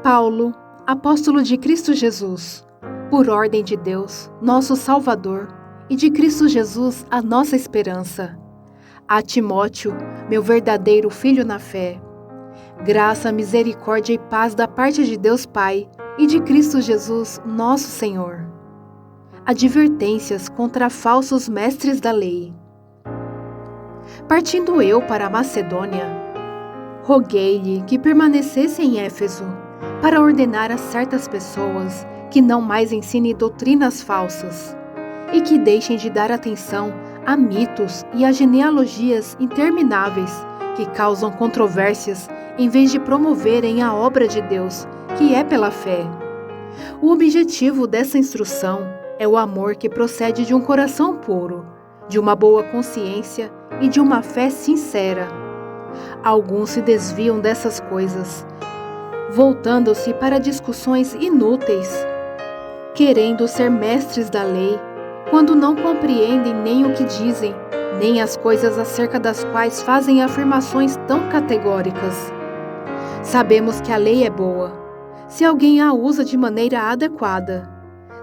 Paulo, apóstolo de Cristo Jesus, por ordem de Deus, nosso Salvador, e de Cristo Jesus, a nossa esperança. A Timóteo, meu verdadeiro filho na fé. Graça, misericórdia e paz da parte de Deus Pai e de Cristo Jesus, nosso Senhor. Advertências contra falsos mestres da lei. Partindo eu para a Macedônia, roguei-lhe que permanecesse em Éfeso, para ordenar a certas pessoas que não mais ensinem doutrinas falsas, e que deixem de dar atenção a mitos e a genealogias intermináveis que causam controvérsias em vez de promoverem a obra de Deus, que é pela fé. O objetivo dessa instrução é o amor que procede de um coração puro, de uma boa consciência e de uma fé sincera. Alguns se desviam dessas coisas, voltando-se para discussões inúteis, querendo ser mestres da lei, quando não compreendem nem o que dizem, nem as coisas acerca das quais fazem afirmações tão categóricas. Sabemos que a lei é boa, se alguém a usa de maneira adequada.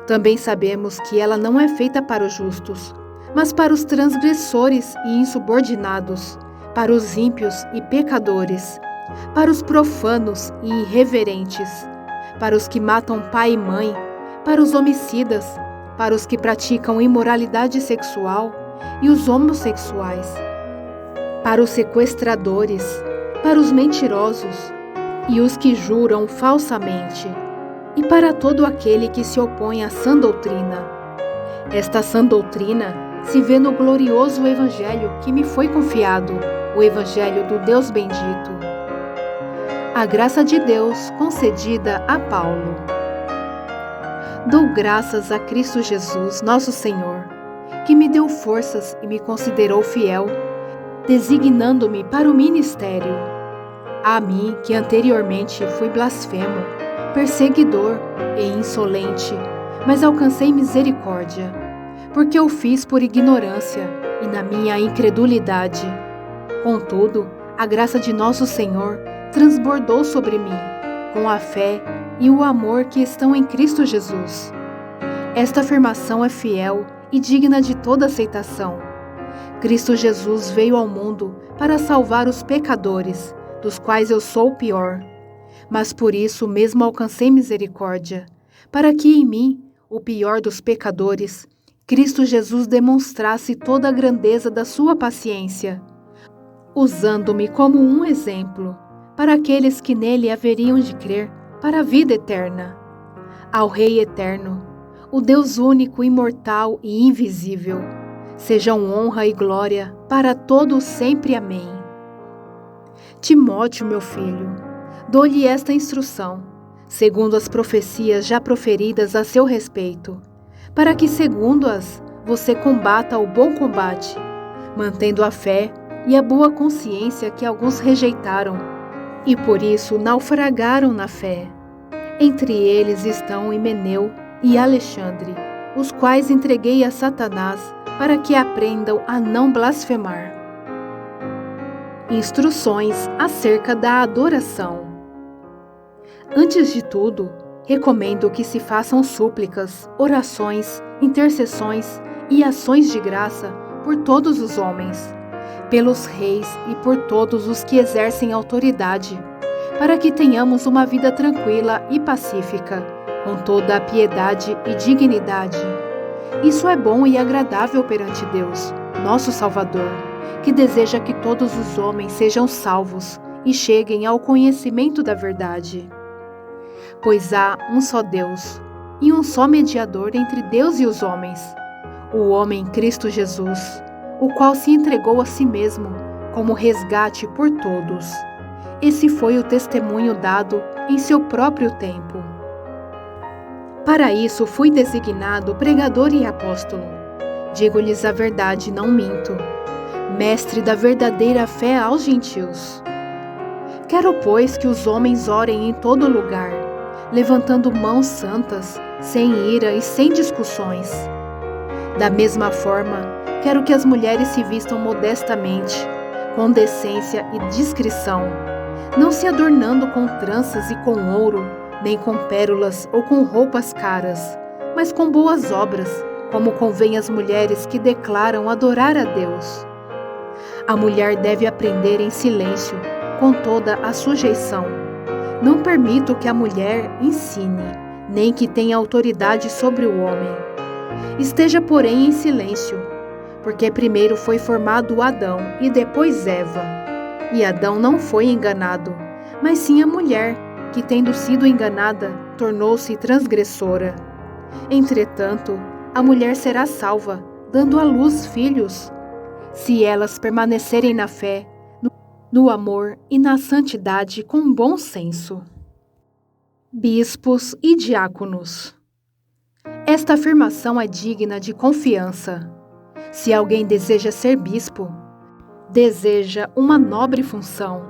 Também sabemos que ela não é feita para os justos, mas para os transgressores e insubordinados, para os ímpios e pecadores, para os profanos e irreverentes, para os que matam pai e mãe, para os homicidas, para os que praticam imoralidade sexual e os homossexuais, para os sequestradores, para os mentirosos e os que juram falsamente, e para todo aquele que se opõe à sã doutrina. Esta sã doutrina se vê no glorioso Evangelho que me foi confiado, o Evangelho do Deus bendito. A graça de Deus concedida a Paulo. Dou graças a Cristo Jesus, nosso Senhor, que me deu forças e me considerou fiel, designando-me para o ministério. A mim, que anteriormente fui blasfemo, perseguidor e insolente, mas alcancei misericórdia, porque eu fiz por ignorância e na minha incredulidade. Contudo, a graça de nosso Senhor transbordou sobre mim, com a fé e o amor que estão em Cristo Jesus. Esta afirmação é fiel e digna de toda aceitação. Cristo Jesus veio ao mundo para salvar os pecadores, dos quais eu sou o pior. Mas por isso mesmo alcancei misericórdia, para que em mim, o pior dos pecadores, Cristo Jesus demonstrasse toda a grandeza da sua paciência, usando-me como um exemplo, para aqueles que nele haveriam de crer, para a vida eterna. Ao Rei eterno, o Deus único, imortal e invisível, sejam honra e glória para todos sempre. Amém. Timóteo, meu filho, dou-lhe esta instrução, segundo as profecias já proferidas a seu respeito, para que, segundo-as, você combata o bom combate, mantendo a fé e a boa consciência que alguns rejeitaram, e por isso naufragaram na fé. Entre eles estão Himeneu e Alexandre, os quais entreguei a Satanás para que aprendam a não blasfemar. Instruções acerca da adoração. Antes de tudo, recomendo que se façam súplicas, orações, intercessões e ações de graça por todos os homens, pelos reis e por todos os que exercem autoridade, para que tenhamos uma vida tranquila e pacífica, com toda a piedade e dignidade. Isso é bom e agradável perante Deus, nosso Salvador, que deseja que todos os homens sejam salvos e cheguem ao conhecimento da verdade. Pois há um só Deus e um só mediador entre Deus e os homens, o homem Cristo Jesus, o qual se entregou a si mesmo como resgate por todos. Esse foi o testemunho dado em seu próprio tempo. Para isso fui designado pregador e apóstolo. Digo-lhes a verdade, não minto. Mestre da verdadeira fé aos gentios. Quero, pois, que os homens orem em todo lugar, levantando mãos santas, sem ira e sem discussões. Da mesma forma, quero que as mulheres se vistam modestamente, com decência e discrição, não se adornando com tranças e com ouro, nem com pérolas ou com roupas caras, mas com boas obras, como convém às mulheres que declaram adorar a Deus. A mulher deve aprender em silêncio, com toda a sujeição. Não permito que a mulher ensine, nem que tenha autoridade sobre o homem. Esteja, porém, em silêncio, porque primeiro foi formado Adão e depois Eva. E Adão não foi enganado, mas sim a mulher, que, tendo sido enganada, tornou-se transgressora. Entretanto, a mulher será salva, dando à luz filhos, se elas permanecerem na fé, no amor e na santidade com bom senso. Bispos e diáconos. Esta afirmação é digna de confiança. Se alguém deseja ser bispo, deseja uma nobre função.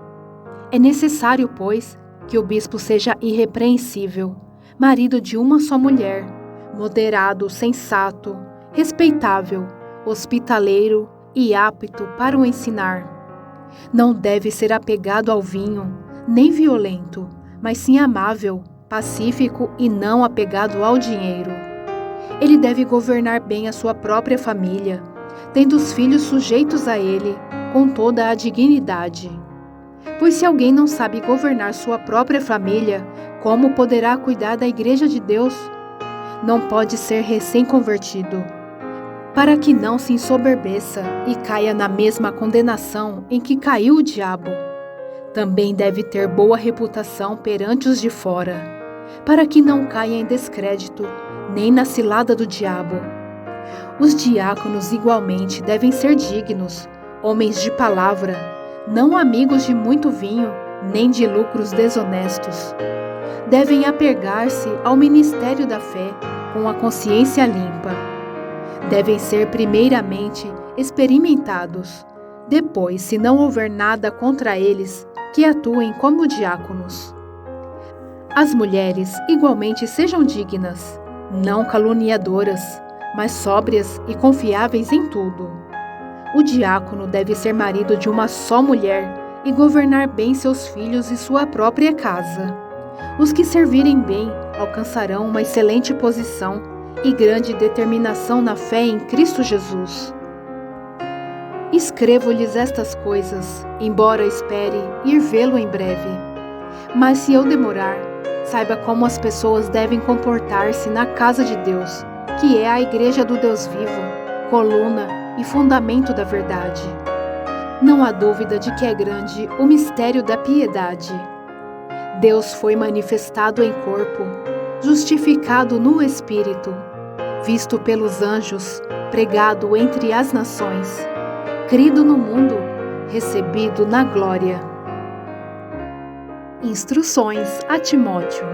É necessário, pois, que o bispo seja irrepreensível, marido de uma só mulher, moderado, sensato, respeitável, hospitaleiro e apto para o ensinar. Não deve ser apegado ao vinho, nem violento, mas sim amável, pacífico e não apegado ao dinheiro. Ele deve governar bem a sua própria família, tendo os filhos sujeitos a ele, com toda a dignidade. Pois se alguém não sabe governar sua própria família, como poderá cuidar da Igreja de Deus? Não pode ser recém-convertido, para que não se ensoberbeça e caia na mesma condenação em que caiu o diabo. Também deve ter boa reputação perante os de fora, para que não caia em descrédito, nem na cilada do diabo. Os diáconos igualmente devem ser dignos, homens de palavra, não amigos de muito vinho, nem de lucros desonestos. Devem apegar-se ao ministério da fé com a consciência limpa. Devem ser primeiramente experimentados. Depois, se não houver nada contra eles, que atuem como diáconos. As mulheres igualmente sejam dignas, não caluniadoras, mas sóbrias e confiáveis em tudo. O diácono deve ser marido de uma só mulher e governar bem seus filhos e sua própria casa. Os que servirem bem alcançarão uma excelente posição e grande determinação na fé em Cristo Jesus. Escrevo-lhes estas coisas, embora espere ir vê-lo em breve. Mas se eu demorar, saiba como as pessoas devem comportar-se na casa de Deus, que é a Igreja do Deus vivo, coluna e fundamento da verdade. Não há dúvida de que é grande o mistério da piedade. Deus foi manifestado em corpo, justificado no Espírito, visto pelos anjos, pregado entre as nações, crido no mundo, recebido na glória. Instruções a Timóteo.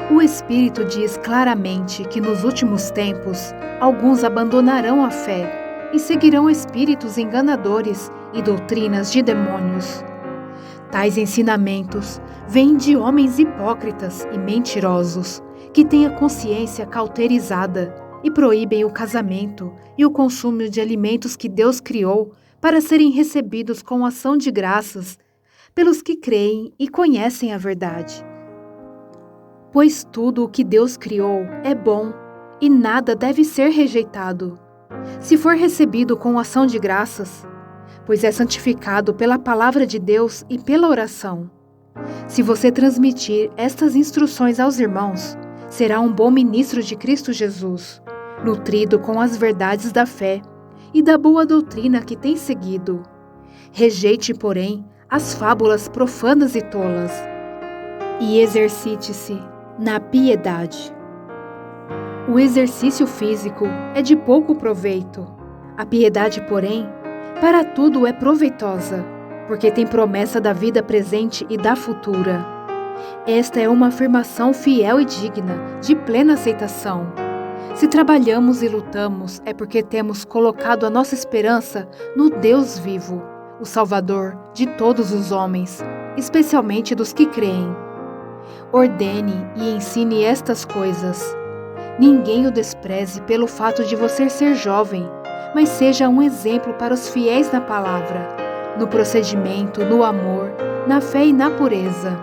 O Espírito diz claramente que nos últimos tempos alguns abandonarão a fé e seguirão espíritos enganadores e doutrinas de demônios. Tais ensinamentos vêm de homens hipócritas e mentirosos, que têm a consciência cauterizada e proíbem o casamento e o consumo de alimentos que Deus criou para serem recebidos com ação de graças pelos que creem e conhecem a verdade. Pois tudo o que Deus criou é bom e nada deve ser rejeitado, se for recebido com ação de graças, pois é santificado pela palavra de Deus e pela oração. Se você transmitir estas instruções aos irmãos, será um bom ministro de Cristo Jesus, nutrido com as verdades da fé e da boa doutrina que tem seguido. Rejeite, porém, as fábulas profanas e tolas, e exercite-se na piedade. O exercício físico é de pouco proveito. A piedade, porém, para tudo é proveitosa, porque tem promessa da vida presente e da futura. Esta é uma afirmação fiel e digna, de plena aceitação. Se trabalhamos e lutamos, é porque temos colocado a nossa esperança no Deus vivo, o Salvador de todos os homens, especialmente dos que creem. Ordene e ensine estas coisas. Ninguém o despreze pelo fato de você ser jovem, mas seja um exemplo para os fiéis na palavra, no procedimento, no amor, na fé e na pureza.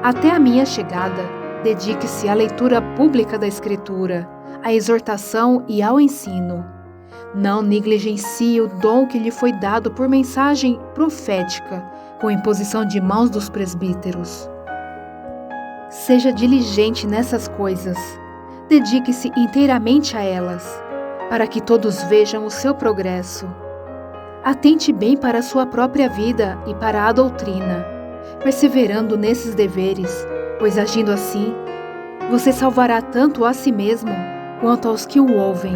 Até a minha chegada, dedique-se à leitura pública da Escritura, à exortação e ao ensino. Não negligencie o dom que lhe foi dado por mensagem profética, com imposição de mãos dos presbíteros. Seja diligente nessas coisas. Dedique-se inteiramente a elas, para que todos vejam o seu progresso. Atente bem para a sua própria vida e para a doutrina, perseverando nesses deveres, pois agindo assim, você salvará tanto a si mesmo quanto aos que o ouvem.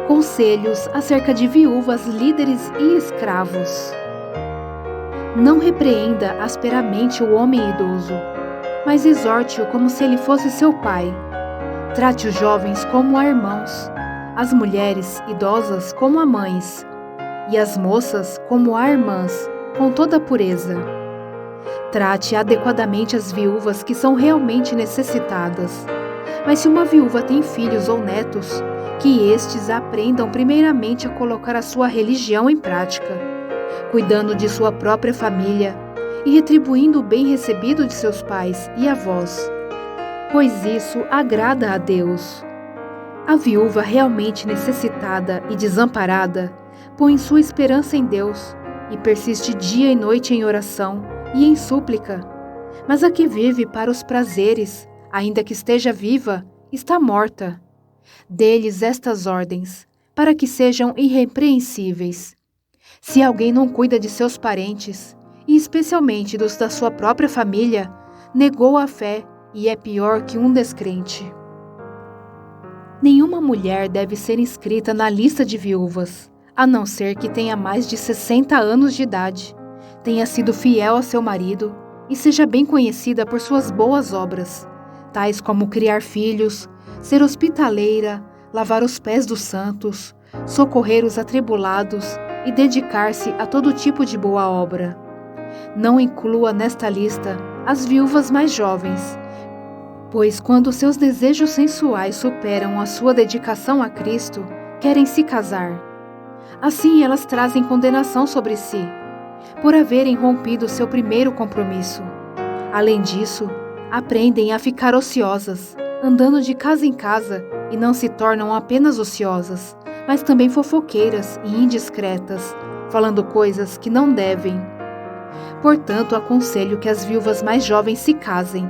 Conselhos acerca de viúvas, líderes e escravos. Não repreenda asperamente o homem idoso, mas exorte-o como se ele fosse seu pai. Trate os jovens como a irmãos, as mulheres idosas como a mães, e as moças como a irmãs, com toda a pureza. Trate adequadamente as viúvas que são realmente necessitadas. Mas se uma viúva tem filhos ou netos, que estes aprendam primeiramente a colocar a sua religião em prática, cuidando de sua própria família e retribuindo o bem recebido de seus pais e avós, pois isso agrada a Deus. A viúva realmente necessitada e desamparada põe sua esperança em Deus e persiste dia e noite em oração e em súplica. Mas a que vive para os prazeres, ainda que esteja viva, está morta. Dê-lhes estas ordens, para que sejam irrepreensíveis. Se alguém não cuida de seus parentes, e especialmente dos da sua própria família, negou a fé e é pior que um descrente. Nenhuma mulher deve ser inscrita na lista de viúvas, a não ser que tenha mais de 60 anos de idade, tenha sido fiel a seu marido e seja bem conhecida por suas boas obras, tais como criar filhos, ser hospitaleira, lavar os pés dos santos, socorrer os atribulados e dedicar-se a todo tipo de boa obra. Não inclua nesta lista as viúvas mais jovens, pois quando seus desejos sensuais superam a sua dedicação a Cristo, querem se casar. Assim elas trazem condenação sobre si, por haverem rompido seu primeiro compromisso. Além disso, aprendem a ficar ociosas, andando de casa em casa, e não se tornam apenas ociosas, mas também fofoqueiras e indiscretas, falando coisas que não devem. Portanto, aconselho que as viúvas mais jovens se casem,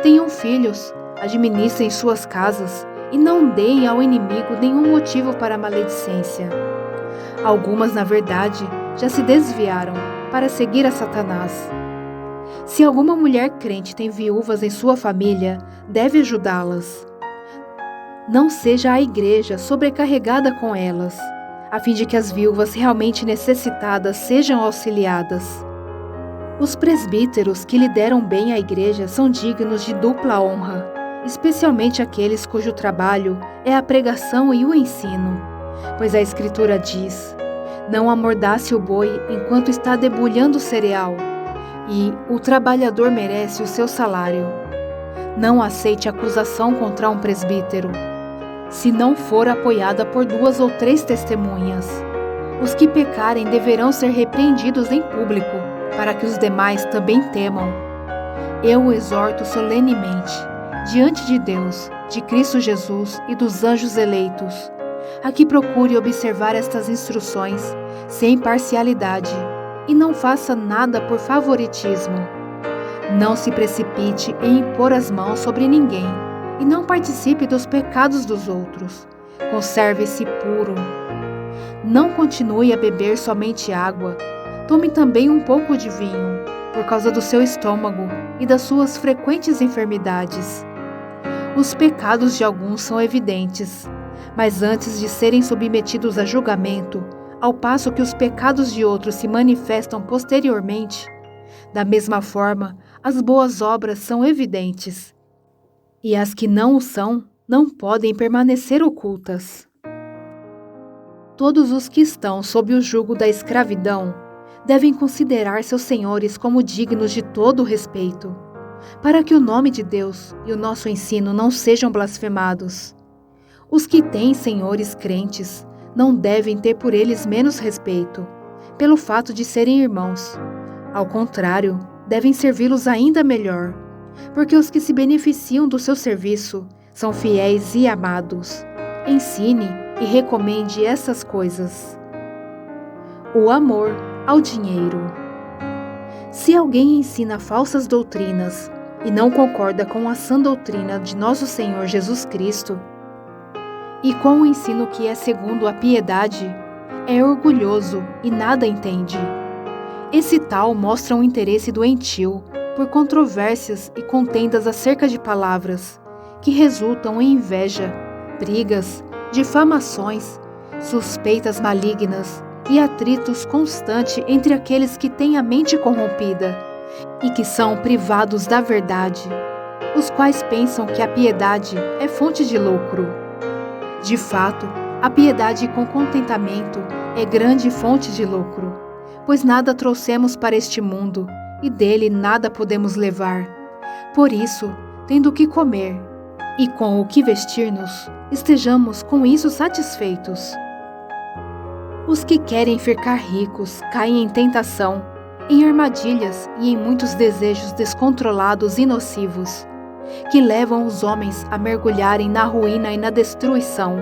tenham filhos, administrem suas casas e não deem ao inimigo nenhum motivo para maledicência. Algumas, na verdade, já se desviaram para seguir a Satanás. Se alguma mulher crente tem viúvas em sua família, deve ajudá-las. Não seja a igreja sobrecarregada com elas, a fim de que as viúvas realmente necessitadas sejam auxiliadas. Os presbíteros que lideram bem a igreja são dignos de dupla honra, especialmente aqueles cujo trabalho é a pregação e o ensino, pois a Escritura diz: não amordace o boi enquanto está debulhando o cereal, e o trabalhador merece o seu salário. Não aceite acusação contra um presbítero, se não for apoiada por 2 ou 3 testemunhas. Os que pecarem deverão ser repreendidos em público, para que os demais também temam. Eu o exorto solenemente, diante de Deus, de Cristo Jesus e dos anjos eleitos, a que procure observar estas instruções sem parcialidade e não faça nada por favoritismo. Não se precipite em impor as mãos sobre ninguém e não participe dos pecados dos outros. Conserve-se puro. Não continue a beber somente água. Tome também um pouco de vinho, por causa do seu estômago e das suas frequentes enfermidades. Os pecados de alguns são evidentes, mas antes de serem submetidos a julgamento, ao passo que os pecados de outros se manifestam posteriormente, da mesma forma, as boas obras são evidentes, e as que não o são não podem permanecer ocultas. Todos os que estão sob o jugo da escravidão devem considerar seus senhores como dignos de todo o respeito, para que o nome de Deus e o nosso ensino não sejam blasfemados. Os que têm senhores crentes não devem ter por eles menos respeito, pelo fato de serem irmãos. Ao contrário, devem servi-los ainda melhor, porque os que se beneficiam do seu serviço são fiéis e amados. Ensine e recomende essas coisas. O amor ao dinheiro. Se alguém ensina falsas doutrinas e não concorda com a sã doutrina de nosso Senhor Jesus Cristo, e com o ensino que é segundo a piedade, é orgulhoso e nada entende. Esse tal mostra um interesse doentio por controvérsias e contendas acerca de palavras, que resultam em inveja, brigas, difamações, suspeitas malignas e atritos constantes entre aqueles que têm a mente corrompida e que são privados da verdade, os quais pensam que a piedade é fonte de lucro. De fato, a piedade com contentamento é grande fonte de lucro, pois nada trouxemos para este mundo e dele nada podemos levar. Por isso, tendo o que comer e com o que vestir-nos, estejamos com isso satisfeitos. Os que querem ficar ricos caem em tentação, em armadilhas e em muitos desejos descontrolados e nocivos, que levam os homens a mergulharem na ruína e na destruição,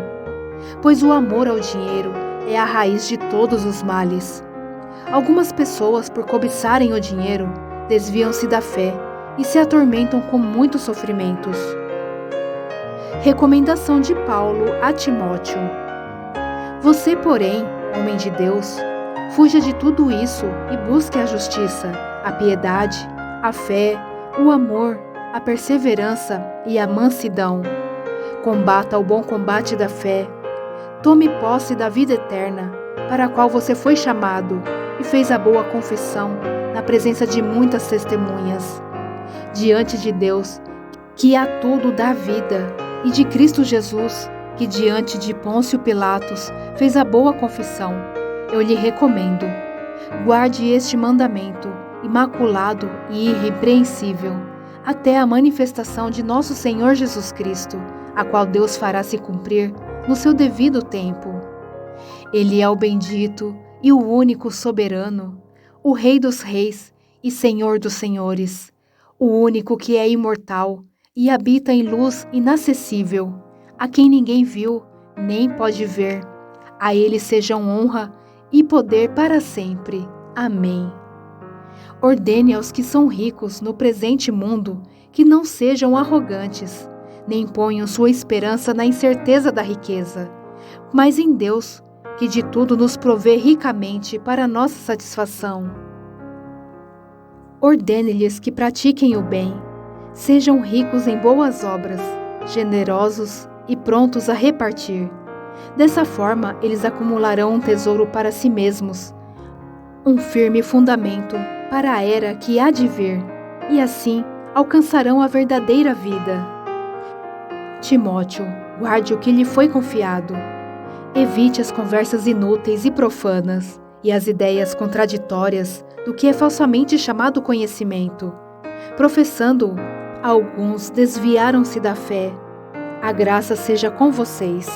pois o amor ao dinheiro é a raiz de todos os males. Algumas pessoas, por cobiçarem o dinheiro, desviam-se da fé e se atormentam com muitos sofrimentos. Recomendação de Paulo a Timóteo. Você, porém, homem de Deus, fuja de tudo isso e busque a justiça, a piedade, a fé, o amor, a perseverança e a mansidão. Combata o bom combate da fé. Tome posse da vida eterna, para a qual você foi chamado e fez a boa confissão na presença de muitas testemunhas. Diante de Deus, que a tudo dá vida, e de Cristo Jesus, que diante de Pôncio Pilatos fez a boa confissão, eu lhe recomendo: guarde este mandamento, imaculado e irrepreensível, até a manifestação de nosso Senhor Jesus Cristo, a qual Deus fará se cumprir no seu devido tempo. Ele é o bendito e o único soberano, o Rei dos reis e Senhor dos senhores, o único que é imortal e habita em luz inacessível, a quem ninguém viu nem pode ver. A ele sejam honra e poder para sempre. Amém. Ordene aos que são ricos no presente mundo que não sejam arrogantes, nem ponham sua esperança na incerteza da riqueza, mas em Deus, que de tudo nos provê ricamente para nossa satisfação. Ordene-lhes que pratiquem o bem, sejam ricos em boas obras, generosos e prontos a repartir. Dessa forma, eles acumularão um tesouro para si mesmos, um firme fundamento para a era que há de vir, e assim alcançarão a verdadeira vida. Timóteo, guarde o que lhe foi confiado. Evite as conversas inúteis e profanas e as ideias contraditórias do que é falsamente chamado conhecimento. Professando-o, alguns desviaram-se da fé. A graça seja com vocês.